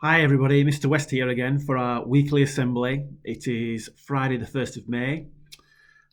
Hi everybody, Mr. West here again for our weekly assembly. It is Friday the 1st of May.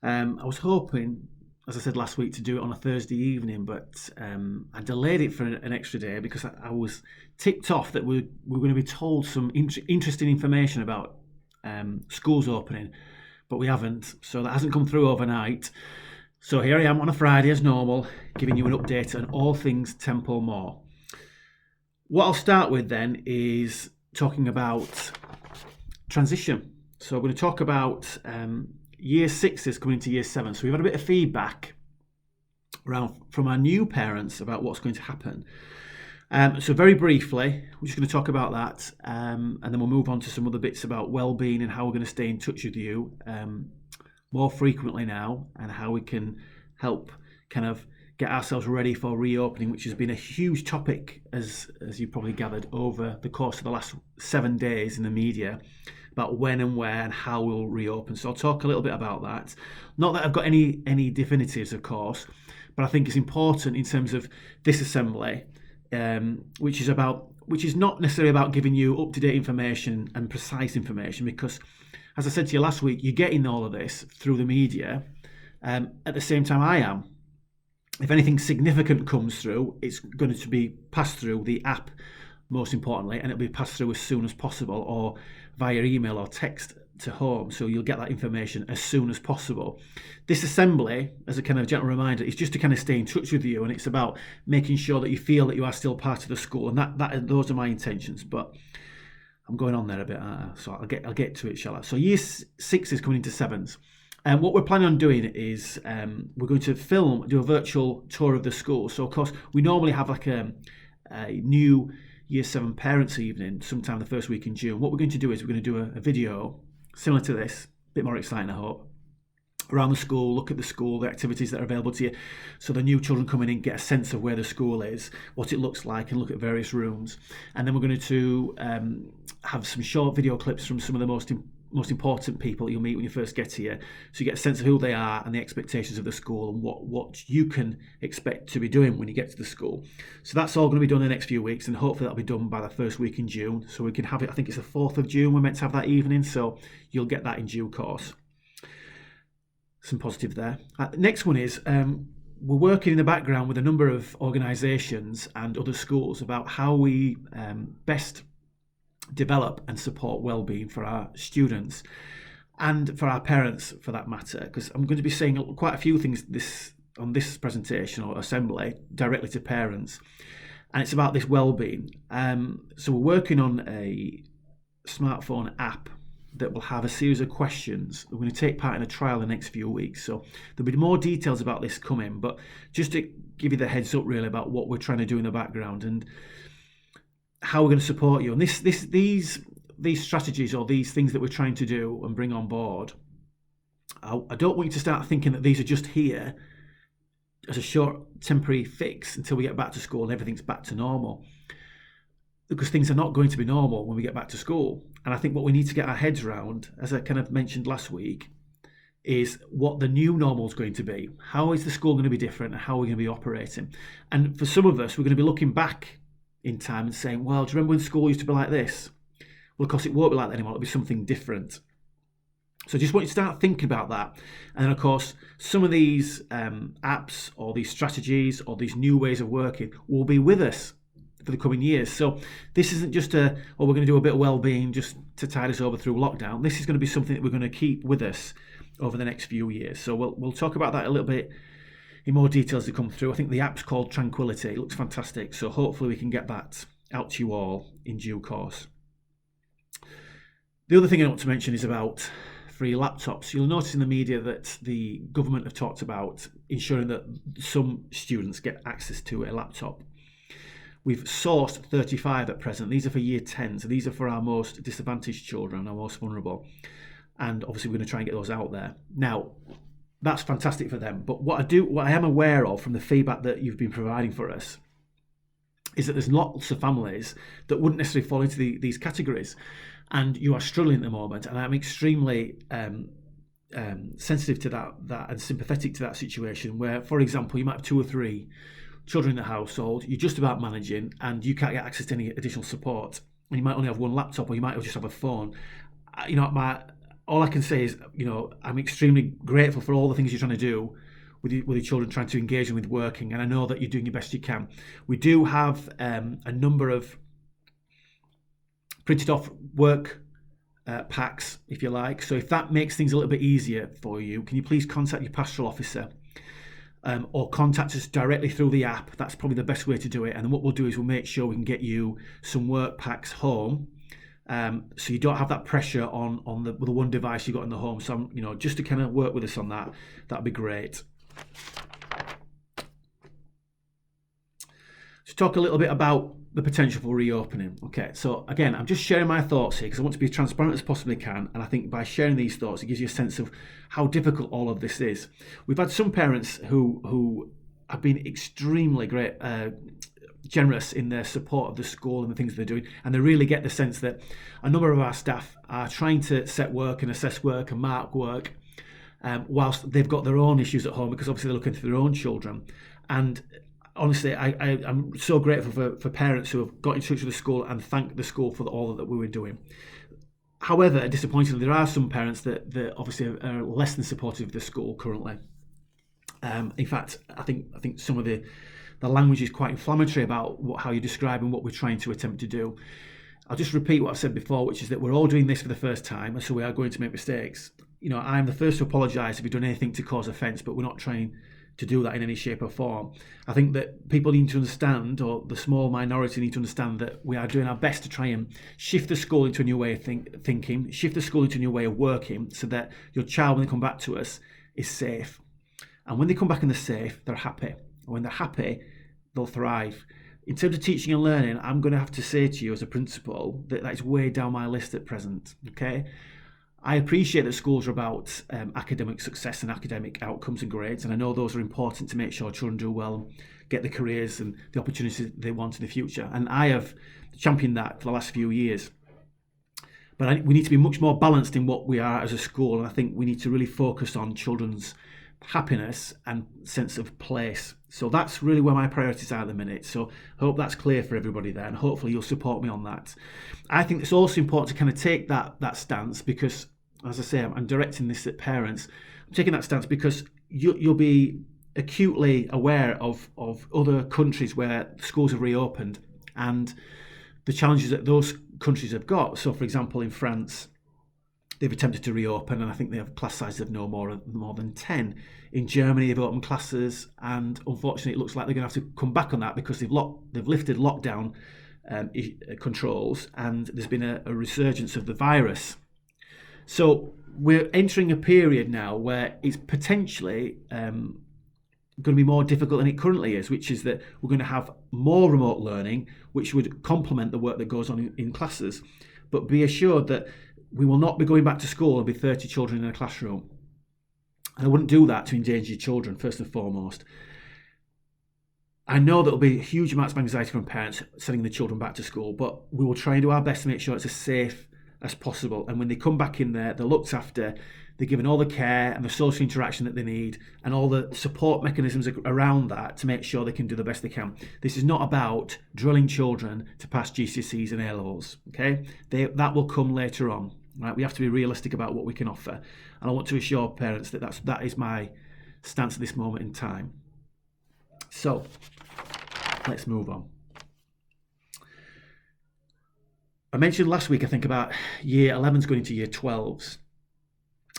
I was hoping, as I said last week, to do it on a Thursday evening, but I delayed it for an extra day because I was ticked off that we're going to be told some interesting information about schools opening, but we haven't, so that hasn't come through overnight. So here I am on a Friday as normal, giving you an update on all things Temple Moor. What I'll start with then is talking about transition. So we're going to talk about year sixes coming into year seven. So we've had a bit of feedback around from our new parents about what's going to happen. So very briefly, we're just going to talk about that, and then we'll move on to some other bits about well-being and how we're going to stay in touch with you more frequently now, and how we can help kind of get ourselves ready for reopening, which has been a huge topic, as you probably gathered, over the course of the last 7 days in the media, about when and where and how we'll reopen. So I'll talk a little bit about that. Not that I've got any definitives, of course, but I think it's important in terms of this assembly, which is not necessarily about giving you up-to-date information and precise information, because, as I said to you last week, you're getting all of this through the media. At the same time, I am. If anything significant comes through, it's going to be passed through the app, most importantly, and it'll be passed through as soon as possible, or via email or text to home, so you'll get that information as soon as possible. This assembly, as a kind of gentle reminder, is just to kind of stay in touch with you, and it's about making sure that you feel that you are still part of the school, and those are my intentions. But I'm going on there a bit, so I'll get to it, shall I? So year six is coming into sevens. And what we're planning on doing is we're going to do a virtual tour of the school. So, of course, we normally have like a new Year 7 parents' evening sometime the first week in June. What we're going to do is we're going to do a video similar to this, a bit more exciting, I hope, around the school, look at the school, the activities that are available to you. So the new children coming in get a sense of where the school is, what it looks like, and look at various rooms. And then we're going to have some short video clips from some of the most important people you'll meet when you first get here, so you get a sense of who they are and the expectations of the school and what you can expect to be doing when you get to the school. So that's all going to be done in the next few weeks, and hopefully that'll be done by the first week in June, so we can have it. I think it's the 4th of June we're meant to have that evening, so you'll get that in due course. Some positive there. Next one is we're working in the background with a number of organisations and other schools about how we best develop and support well-being for our students and for our parents, for that matter, because I'm going to be saying quite a few things on this presentation or assembly directly to parents, and it's about this well-being. So we're working on a smartphone app that will have a series of questions. We're going to take part in a trial the next few weeks, so there'll be more details about this coming, but just to give you the heads up really about what we're trying to do in the background and how we're going to support you. And these strategies, or these things that we're trying to do and bring on board, I don't want you to start thinking that these are just here as a short temporary fix until we get back to school and everything's back to normal, because things are not going to be normal when we get back to school. And I think what we need to get our heads around, as I kind of mentioned last week, is what the new normal is going to be. How is the school going to be different, and how are we going to be operating? And for some of us, we're going to be looking back in time and saying, well, do you remember when school used to be like this? Well, of course, it won't be like that anymore. It'll be something different. So I just want you to start thinking about that. And then, of course, some of these apps or these strategies or these new ways of working will be with us for the coming years. So this isn't just we're going to do a bit of well-being just to tide us over through lockdown. This is going to be something that we're going to keep with us over the next few years. So we'll talk about that a little bit in more detail as they come through. I think the app's called Tranquility. It looks fantastic. So hopefully we can get that out to you all in due course. The other thing I want to mention is about free laptops. You'll notice in the media that the government have talked about ensuring that some students get access to a laptop. We've sourced 35 at present. These are for year 10, so these are for our most disadvantaged children, our most vulnerable. And obviously we're going to try and get those out there. Now, that's fantastic for them. But what I am aware of from the feedback that you've been providing for us is that there's lots of families that wouldn't necessarily fall into these categories. And you are struggling at the moment. And I'm extremely sensitive to that and sympathetic to that situation where, for example, you might have 2 or 3 children in the household, you're just about managing, and you can't get access to any additional support. and you might only have one laptop, or you might just have a phone. All I can say is, I'm extremely grateful for all the things you're trying to do with your children, trying to engage them with working, and I know that you're doing your best you can. We do have a number of printed off work packs, if you like. So if that makes things a little bit easier for you, can you please contact your pastoral officer, or contact us directly through the app? That's probably the best way to do it. And then what we'll do is we'll make sure we can get you some work packs home, so you don't have that pressure on the one device you got in the home. So just to kind of work with us on that, that'd be great. Let's talk a little bit about the potential for reopening. Okay, so again, I'm just sharing my thoughts here because I want to be as transparent as possibly can, and I think by sharing these thoughts, it gives you a sense of how difficult all of this is. We've had some parents who have been extremely great, generous in their support of the school and the things they're doing, and they really get the sense that a number of our staff are trying to set work and assess work and mark work, whilst they've got their own issues at home, because obviously they're looking after their own children. And honestly, I'm so grateful for parents who have got in touch with the school and thanked the school for all that we were doing. However, disappointingly, there are some parents that obviously are less than supportive of the school currently. In fact, I think some of the language is quite inflammatory about how you're describing what we're trying to attempt to do. I'll just repeat what I've said before, which is that we're all doing this for the first time, and so we are going to make mistakes. I'm the first to apologise if we've done anything to cause offence, but we're not trying to do that in any shape or form. I think that people need to understand, or the small minority need to understand, that we are doing our best to try and shift the school into a new way of thinking, shift the school into a new way of working, so that your child, when they come back to us, is safe. And when they come back and they're safe, they're happy. And when they're happy, they'll thrive. In terms of teaching and learning, I'm going to have to say to you as a principal that is way down my list at present. Okay, I appreciate that schools are about academic success and academic outcomes and grades, and I know those are important to make sure children do well and get the careers and the opportunities they want in the future. And I have championed that for the last few years. But we need to be much more balanced in what we are as a school, and I think we need to really focus on children's happiness and sense of place. So that's really where my priorities are at the minute. So I hope that's clear for everybody there, and hopefully you'll support me on that. I think it's also important to kind of take that stance, because, as I say, I'm directing this at parents. I'm taking that stance because you'll be acutely aware of other countries where schools have reopened and the challenges that those countries have got. So, for example, in France, they've attempted to reopen, and I think they have class sizes of no more than 10. In Germany, they've opened classes, and unfortunately, it looks like they're going to have to come back on that because they've lifted lockdown controls, and there's been a resurgence of the virus. So we're entering a period now where it's potentially going to be more difficult than it currently is, which is that we're going to have more remote learning, which would complement the work that goes on in classes. But be assured that we will not be going back to school and be 30 children in a classroom. And I wouldn't do that to endanger children, first and foremost. I know there'll be huge amounts of anxiety from parents sending the children back to school, but we will try and do our best to make sure it's as safe as possible. And when they come back in there, they're looked after, they're given all the care and the social interaction that they need, and all the support mechanisms around that to make sure they can do the best they can. This is not about drilling children to pass GCSEs and A-levels, okay? That will come later on. Right, we have to be realistic about what we can offer, and I want to assure parents that is my stance at this moment in time. So let's move on. I mentioned last week, I think, about year 11s going into year 12s.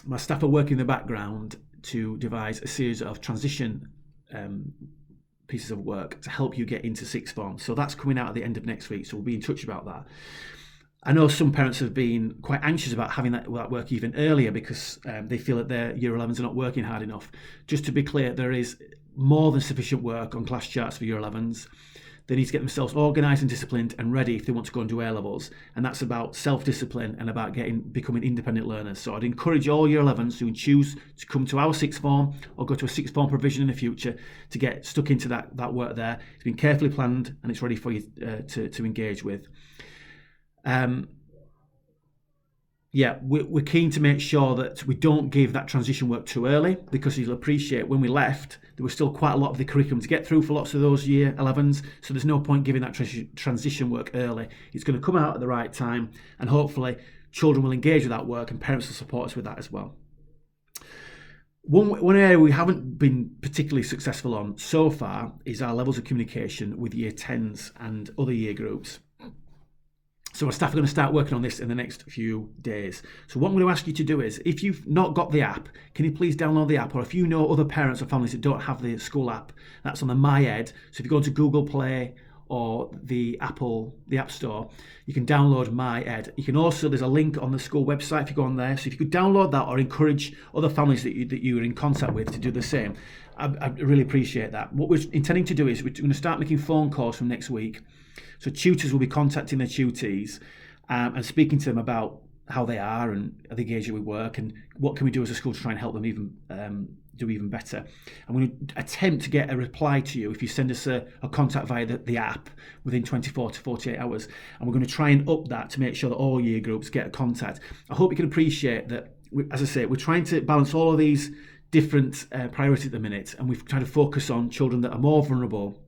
My staff are working in the background to devise a series of transition pieces of work to help you get into sixth form. So that's coming out at the end of next week, so we'll be in touch about that. I know some parents have been quite anxious about having that work even earlier because they feel that their year 11s are not working hard enough. Just to be clear, there is more than sufficient work on class charts for year 11s. They need to get themselves organised and disciplined and ready if they want to go and do A-levels. And that's about self-discipline and about becoming independent learners. So I'd encourage all year 11s who choose to come to our sixth form or go to a sixth form provision in the future to get stuck into that work there. It's been carefully planned and it's ready for you to engage with. yeah, we're keen to make sure that we don't give that transition work too early, because you'll appreciate when we left, there was still quite a lot of the curriculum to get through for lots of those year 11s. So there's no point giving that transition work early. It's going to come out at the right time, and hopefully children will engage with that work and parents will support us with that as well. One area we haven't been particularly successful on so far is our levels of communication with year 10s and other year groups. So our staff are going to start working on this in the next few days. So what I'm going to ask you to do is, if you've not got the app, can you please download the app? Or if you know other parents or families that don't have the school app, that's on the MyEd. So if you go to Google Play or the App Store, you can download MyEd. You can also, there's a link on the school website if you go on there. So if you could download that or encourage other families that you're in contact with to do the same, I really appreciate that. What we're intending to do is we're going to start making phone calls from next week. So tutors will be contacting their tutees and speaking to them about how they are and the engagement with work and what can we do as a school to try and help them do even better. I'm going to attempt to get a reply to you if you send us a contact via the app within 24 to 48 hours. And we're going to try and up that to make sure that all year groups get a contact. I hope you can appreciate that, as I say, we're trying to balance all of these different priorities at the minute, and we've tried to focus on children that are more vulnerable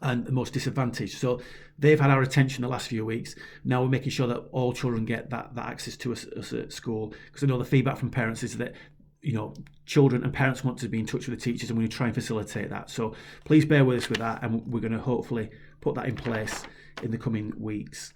and the most disadvantaged. So they've had our attention the last few weeks. Now we're making sure that all children get that access to us at school, because I know the feedback from parents is that, you know, children and parents want to be in touch with the teachers, and we're going to try and facilitate that. So please bear with us with that, and we're going to hopefully put that in place in the coming weeks.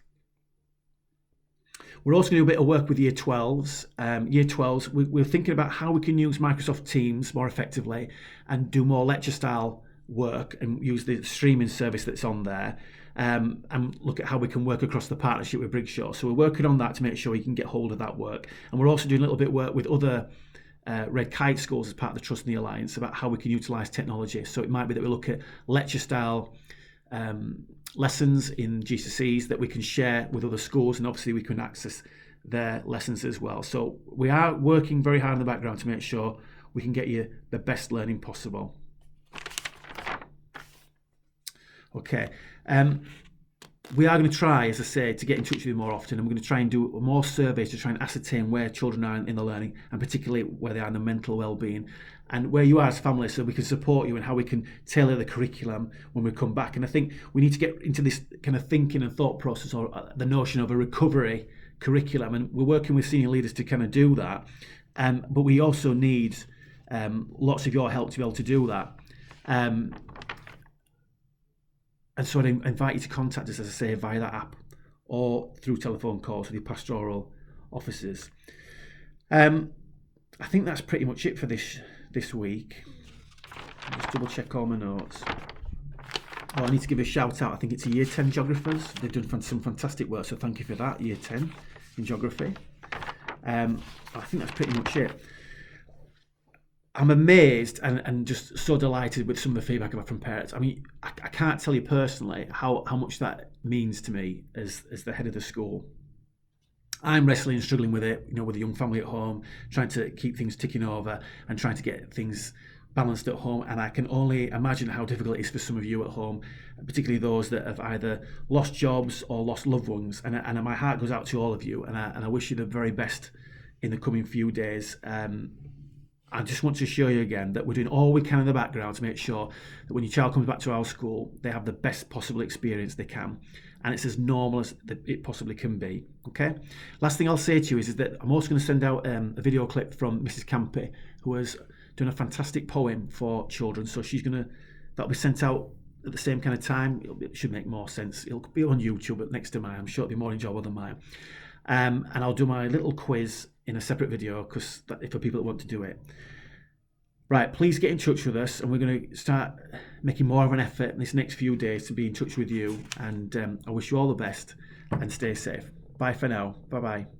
We're also going to do a bit of work with Year 12s. Year 12s, we're thinking about how we can use Microsoft Teams more effectively and do more lecture style work and use the streaming service that's on there, and look at how we can work across the partnership with Briggshaw. So we're working on that to make sure you can get hold of that work. And we're also doing a little bit of work with other Red Kite schools as part of the Trust and the Alliance about how we can utilise technology. So it might be that we look at lecture style lessons in GCSEs that we can share with other schools, and obviously we can access their lessons as well. So we are working very hard in the background to make sure we can get you the best learning possible. Okay, we are going to try, as I say, to get in touch with you more often, and we're going to try and do more surveys to try and ascertain where children are in the learning, and particularly where they are in the mental well-being, and where you are as families, so we can support you and how we can tailor the curriculum when we come back. And I think we need to get into this kind of thinking and thought process, or the notion of a recovery curriculum, and we're working with senior leaders to kind of do that. But we also need lots of your help to be able to do that. And so I'd invite you to contact us, as I say, via that app or through telephone calls with your pastoral officers. I think that's pretty much it for this week. I'll just double check all my notes. Oh, I need to give a shout out. I think it's Year 10 geographers. They've done some fantastic work, so thank you for that, Year 10 in geography. I think that's pretty much it. I'm amazed and just so delighted with some of the feedback I've had from parents. I mean, I can't tell you personally how much that means to me as the head of the school. I'm wrestling and struggling with it, with a young family at home, trying to keep things ticking over and trying to get things balanced at home. And I can only imagine how difficult it is for some of you at home, particularly those that have either lost jobs or lost loved ones. And my heart goes out to all of you, and I wish you the very best in the coming few days. I just want to assure you again that we're doing all we can in the background to make sure that when your child comes back to our school, they have the best possible experience they can. And it's as normal as it possibly can be. Okay? Last thing I'll say to you is that I'm also going to send out a video clip from Mrs. Campy, who has done a fantastic poem for children. So that'll be sent out at the same kind of time. It should make more sense. It'll be on YouTube, but next to mine. I'm sure it'll be more enjoyable than mine. And I'll do my little quiz in a separate video, because for people that want to do it. Right, please get in touch with us, and we're going to start making more of an effort in this next few days to be in touch with you. And I wish you all the best and stay safe. Bye for now. Bye-bye.